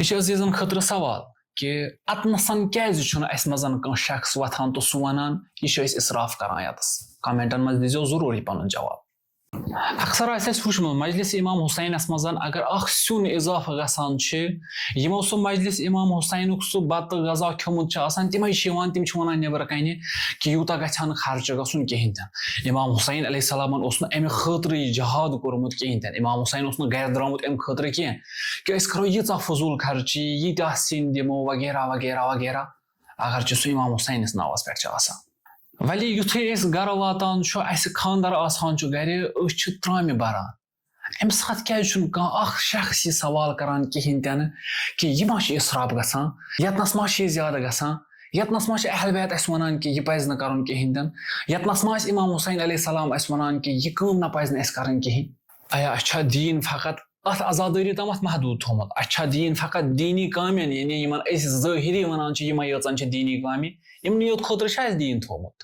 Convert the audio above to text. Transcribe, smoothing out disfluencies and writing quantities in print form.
यह अजीजन खतर सवाल कि अतनसन क्या मजन कह शख्स वथान तो सह वन यह इसराफ करान यतस कमेंटन मज दीजियो जरूरी पन जवाब। अक्सर वुचमुत मजलिस इमाम हुसैनस मज अगर सुन इजाफ गसान यमो सह मजलिस इमाम हुसैन सह बत गजा खोमुत तम तम वन नबर कन कि यूता गन खर्च गन कहें इमाम हुसैन अलैहिस्सलाम अमे खतर जहाद कोर्मुत कहें इमाम हुसैन गर द्रामुत अमे खतर कह कि करो यीचा फजूल खर्ची यीत्या सिन दिमो वगैरह वगैरह वगैरह अगर सह इमाम हुसैनस नावस पे वली युथे गर वातान खानदार आसान गर त्रामे बरान अमे सात क्या शख्स यह सवाल करान कहें कि यह इसराफ गसान यतनस मा ज्यादा गसान यतनस मा अहल बैत वन कि यह पज कर कहें यतनस मा इमाम हुसैन अलैहिस्सलाम वन कि यह कम न पज कर कहें अया अच्छा दीन फ़कत अत आज़ादारी तम महदूद थोमुत अच्छा दीन फ़कत दीनी कामें यानी ज़ाहिरी वन यम दीनी कामें यमन योत खतर दीन थोमुत।